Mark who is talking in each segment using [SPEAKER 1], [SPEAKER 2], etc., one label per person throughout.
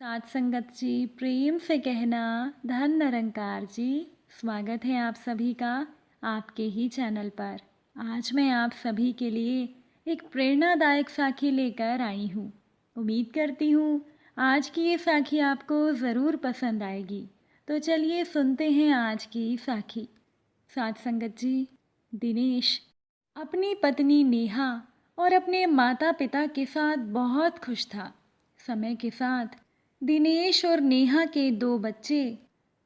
[SPEAKER 1] साथ संगत जी, प्रेम से कहना धन निरंकार जी। स्वागत है आप सभी का आपके ही चैनल पर। आज मैं आप सभी के लिए एक प्रेरणादायक साखी लेकर आई हूँ। उम्मीद करती हूँ आज की ये साखी आपको ज़रूर पसंद आएगी। तो चलिए सुनते हैं आज की साखी। साथ संगत जी, दिनेश अपनी पत्नी नेहा और अपने माता पिता के साथ बहुत खुश था। समय के साथ दिनेश और नेहा के दो बच्चे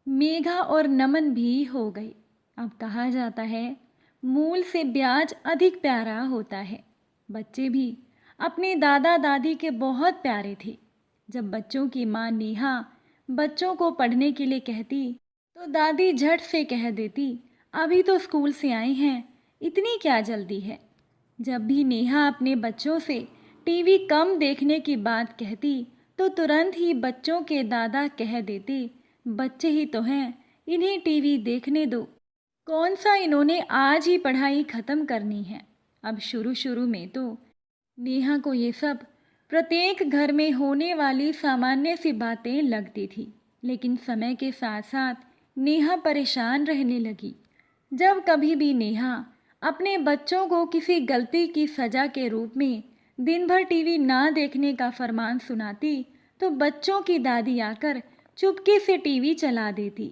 [SPEAKER 1] मेघा और नमन भी हो गए। अब कहा जाता है मूल से ब्याज अधिक प्यारा होता है। बच्चे भी अपने दादा दादी के बहुत प्यारे थे। जब बच्चों की माँ नेहा बच्चों को पढ़ने के लिए कहती तो दादी झट से कह देती, अभी तो स्कूल से आए हैं, इतनी क्या जल्दी है। जब भी नेहा अपने बच्चों से टीवी कम देखने की बात कहती तो तुरंत ही बच्चों के दादा कह देते, बच्चे ही तो हैं, इन्हें टीवी देखने दो। कौन सा इन्होंने आज ही पढ़ाई ख़त्म करनी है। अब शुरू शुरू में तो नेहा को ये सब प्रत्येक घर में होने वाली सामान्य सी बातें लगती थी, लेकिन समय के साथ साथ नेहा परेशान रहने लगी। जब कभी भी नेहा अपने बच्चों को किसी गलती की सज़ा के रूप में दिन भर टीवी ना देखने का फरमान सुनाती तो बच्चों की दादी आकर चुपके से टीवी चला देती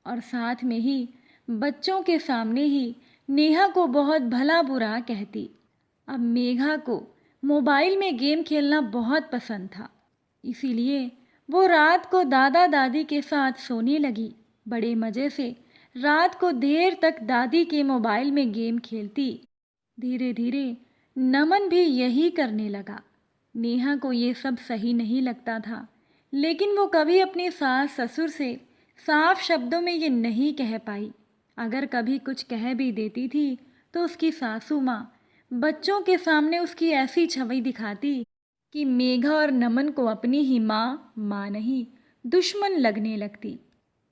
[SPEAKER 1] और साथ में ही बच्चों के सामने ही नेहा को बहुत भला बुरा कहती। अब मेघा को मोबाइल में गेम खेलना बहुत पसंद था, इसीलिए वो रात को दादा दादी के साथ सोने लगी। बड़े मज़े से रात को देर तक दादी के मोबाइल में गेम खेलती। धीरे धीरे नमन भी यही करने लगा। नेहा को ये सब सही नहीं लगता था, लेकिन वो कभी अपने सास ससुर से साफ शब्दों में ये नहीं कह पाई। अगर कभी कुछ कह भी देती थी तो उसकी सासू माँ बच्चों के सामने उसकी ऐसी छवि दिखाती कि मेघा और नमन को अपनी ही माँ नहीं दुश्मन लगने लगती।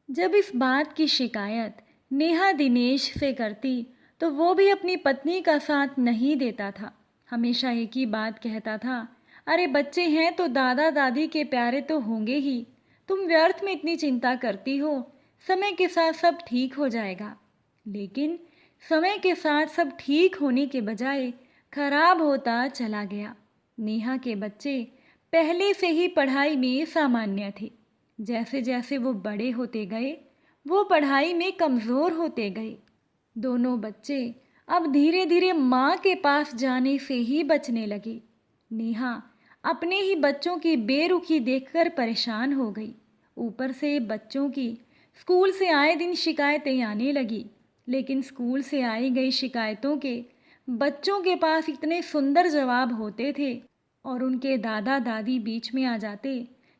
[SPEAKER 1] जब इस बात की शिकायत नेहा दिनेश से करती तो वो भी अपनी पत्नी का साथ नहीं देता था। हमेशा एक ही बात कहता था, अरे बच्चे हैं तो दादा दादी के प्यारे तो होंगे ही, तुम व्यर्थ में इतनी चिंता करती हो, समय के साथ सब ठीक हो जाएगा। लेकिन समय के साथ सब ठीक होने के बजाय खराब होता चला गया। नेहा के बच्चे पहले से ही पढ़ाई में सामान्य थे। जैसे जैसे वो बड़े होते गए वो पढ़ाई में कमज़ोर होते गए। दोनों बच्चे अब धीरे धीरे माँ के पास जाने से ही बचने लगे। नेहा अपने ही बच्चों की बेरुखी देखकर परेशान हो गई। ऊपर से बच्चों की स्कूल से आए दिन शिकायतें आने लगी, लेकिन स्कूल से आई गई शिकायतों के बच्चों के पास इतने सुंदर जवाब होते थे और उनके दादा दादी बीच में आ जाते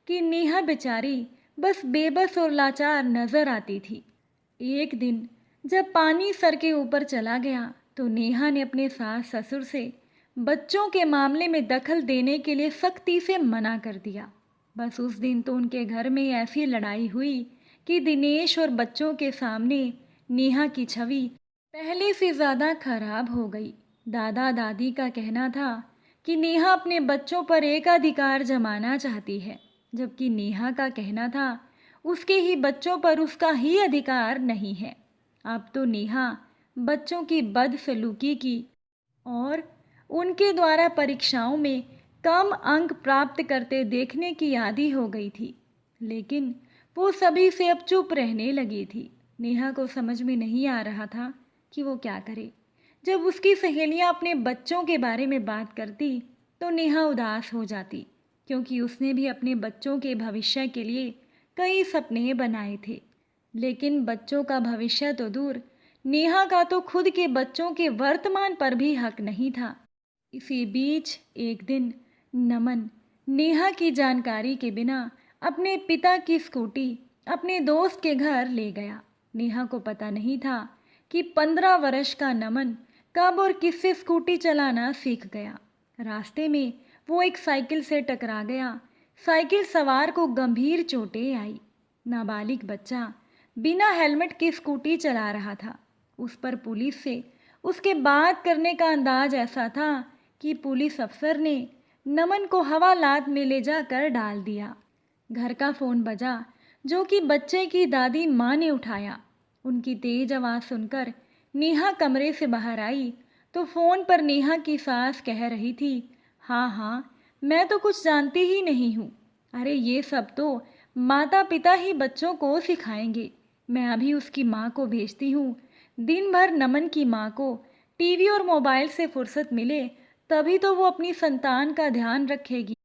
[SPEAKER 1] कि नेहा बेचारी बस बेबस और लाचार नजर आती थी। एक दिन जब पानी सर के ऊपर चला गया तो नेहा ने अपने सास ससुर से बच्चों के मामले में दखल देने के लिए सख्ती से मना कर दिया। बस उस दिन तो उनके घर में ऐसी लड़ाई हुई कि दिनेश और बच्चों के सामने नेहा की छवि पहले से ज़्यादा खराब हो गई। दादा दादी का कहना था कि नेहा अपने बच्चों पर एकाधिकार जमाना चाहती है, जबकि नेहा का कहना था उसके ही बच्चों पर उसका ही अधिकार नहीं है। अब तो नेहा बच्चों की बदसलूकी की और उनके द्वारा परीक्षाओं में कम अंक प्राप्त करते देखने की आदी हो गई थी, लेकिन वो सभी से अब चुप रहने लगी थी। नेहा को समझ में नहीं आ रहा था कि वो क्या करे। जब उसकी सहेलियां अपने बच्चों के बारे में बात करती तो नेहा उदास हो जाती, क्योंकि उसने भी अपने बच्चों के भविष्य के लिए कई सपने बनाए थे। लेकिन बच्चों का भविष्य तो दूर, नेहा का तो खुद के बच्चों के वर्तमान पर भी हक नहीं था। इसी बीच एक दिन नमन नेहा की जानकारी के बिना अपने पिता की स्कूटी अपने दोस्त के घर ले गया। नेहा को पता नहीं था कि 15 वर्ष का नमन कब और किससे स्कूटी चलाना सीख गया। रास्ते में वो एक साइकिल से टकरा गया। साइकिल सवार को गंभीर चोटें आई। नाबालिग बच्चा बिना हेलमेट की स्कूटी चला रहा था। उस पर पुलिस से उसके बात करने का अंदाज ऐसा था कि पुलिस अफसर ने नमन को हवालात में ले जाकर डाल दिया। घर का फ़ोन बजा, जो कि बच्चे की दादी माँ ने उठाया। उनकी तेज आवाज़ सुनकर नेहा कमरे से बाहर आई तो फ़ोन पर नेहा की सास कह रही थी, हाँ हाँ, मैं तो कुछ जानती ही नहीं हूँ। अरे ये सब तो माता पिता ही बच्चों को सिखाएंगे। मैं अभी उसकी माँ को भेजती हूँ। दिन भर नमन की माँ को टीवी और मोबाइल से फुर्सत मिले तभी तो वो अपनी संतान का ध्यान रखेगी।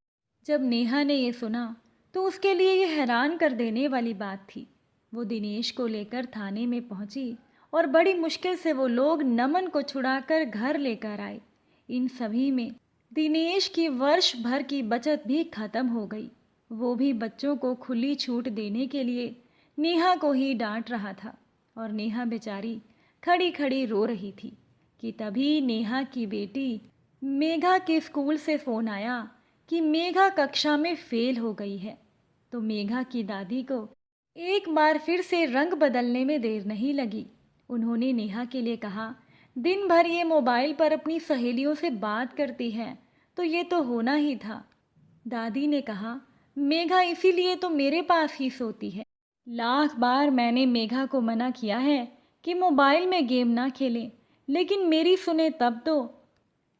[SPEAKER 1] जब नेहा ने ये सुना तो उसके लिए ये हैरान कर देने वाली बात थी। वो दिनेश को लेकर थाने में पहुंची और बड़ी मुश्किल से वो लोग नमन को छुड़ाकर घर लेकर आए। इन सभी में दिनेश की वर्ष भर की बचत भी खत्म हो गई। वो भी बच्चों को खुली छूट देने के लिए नेहा को ही डांट रहा था और नेहा बेचारी खड़ी खड़ी रो रही थी कि तभी नेहा की बेटी मेघा के स्कूल से फ़ोन आया कि मेघा कक्षा में फेल हो गई है। तो मेघा की दादी को एक बार फिर से रंग बदलने में देर नहीं लगी। उन्होंने नेहा के लिए कहा, दिन भर ये मोबाइल पर अपनी सहेलियों से बात करती है तो ये तो होना ही था। दादी ने कहा, मेघा इसीलिए तो मेरे पास ही सोती है। लाख बार मैंने मेघा को मना किया है कि मोबाइल में गेम ना खेलें, लेकिन मेरी सुने तब तो।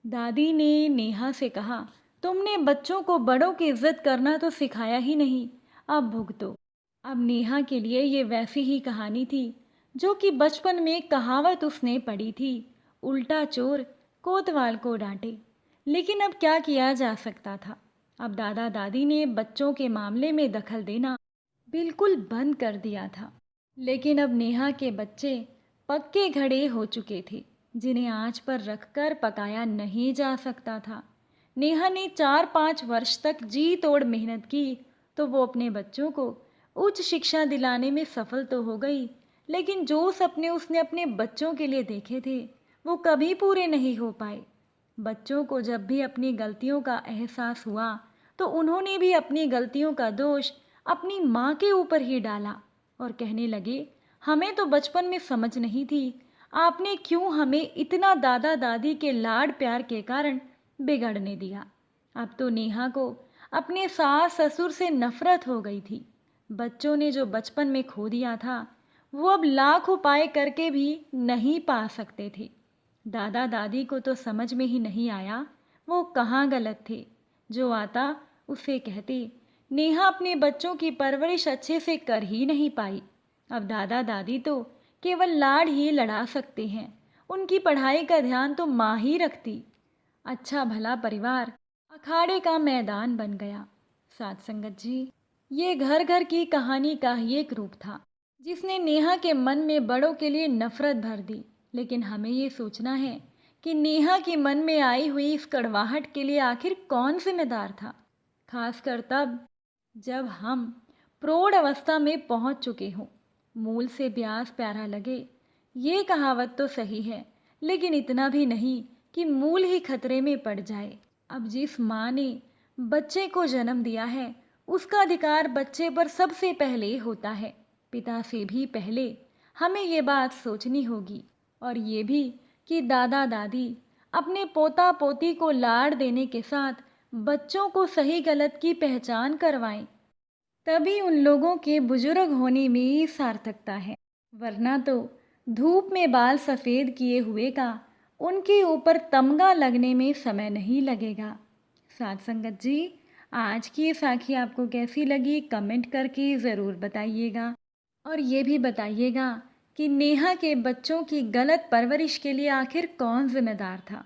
[SPEAKER 1] दादी ने नेहा से कहा, तुमने बच्चों को बड़ों की इज्जत करना तो सिखाया ही नहीं, अब भुगतो। अब नेहा के लिए ये वैसी ही कहानी थी जो कि बचपन में कहावत उसने पढ़ी थी, उल्टा चोर कोतवाल को डांटे। लेकिन अब क्या किया जा सकता था। अब दादा दादी ने बच्चों के मामले में दखल देना बिल्कुल बंद कर दिया था। लेकिन अब नेहा के बच्चे पक्के घड़े हो चुके थे जिन्हें आंच पर रखकर पकाया नहीं जा सकता था। नेहा ने 4-5 वर्ष तक जी तोड़ मेहनत की तो वो अपने बच्चों को उच्च शिक्षा दिलाने में सफल तो हो गई, लेकिन जो सपने उसने अपने बच्चों के लिए देखे थे वो कभी पूरे नहीं हो पाए। बच्चों को जब भी अपनी गलतियों का एहसास हुआ तो उन्होंने भी अपनी गलतियों का दोष अपनी माँ के ऊपर ही डाला और कहने लगे, हमें तो बचपन में समझ नहीं थी, आपने क्यों हमें इतना दादा दादी के लाड प्यार के कारण बिगड़ने दिया। अब तो नेहा को अपने सास ससुर से नफरत हो गई थी। बच्चों ने जो बचपन में खो दिया था वो अब लाख उपाय करके भी नहीं पा सकते थे। दादा दादी को तो समझ में ही नहीं आया वो कहाँ गलत थे। जो आता उसे कहते। नेहा अपने बच्चों की परवरिश अच्छे से कर ही नहीं पाई। अब दादा दादी तो केवल लाड ही लड़ा सकते हैं, उनकी पढ़ाई का ध्यान तो माँ ही रखती। अच्छा भला परिवार अखाड़े का मैदान बन गया। साथ संगत जी, ये घर घर की कहानी का ही एक रूप था जिसने नेहा के मन में बड़ों के लिए नफरत भर दी। लेकिन हमें ये सोचना है कि नेहा के मन में आई हुई इस कड़वाहट के लिए आखिर कौन जिम्मेदार था, खासकर तब जब हम प्रौढ़ अवस्था में पहुंच चुके हों। मूल से ब्यास प्यारा लगे, ये कहावत तो सही है, लेकिन इतना भी नहीं कि मूल ही खतरे में पड़ जाए। अब जिस माँ ने बच्चे को जन्म दिया है उसका अधिकार बच्चे पर सबसे पहले होता है, पिता से भी पहले। हमें ये बात सोचनी होगी और ये भी कि दादा दादी अपने पोता पोती को लाड़ देने के साथ बच्चों को सही गलत की पहचान करवाएं, तभी उन लोगों के बुजुर्ग होने में सार्थकता है। वरना तो धूप में बाल सफ़ेद किए हुए का उनके ऊपर तमगा लगने में समय नहीं लगेगा। साथ संगत जी, आज की ये साखी आपको कैसी लगी कमेंट करके ज़रूर बताइएगा। और ये भी बताइएगा कि नेहा के बच्चों की गलत परवरिश के लिए आखिर कौन जिम्मेदार था।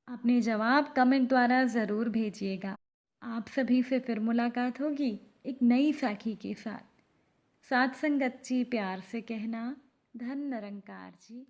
[SPEAKER 1] अपने जवाब कमेंट द्वारा ज़रूर भेजिएगा। आप सभी से फिर मुलाकात होगी एक नई साखी के साथ। साथ संगत जी प्यार से कहना, धन निरंकार जी।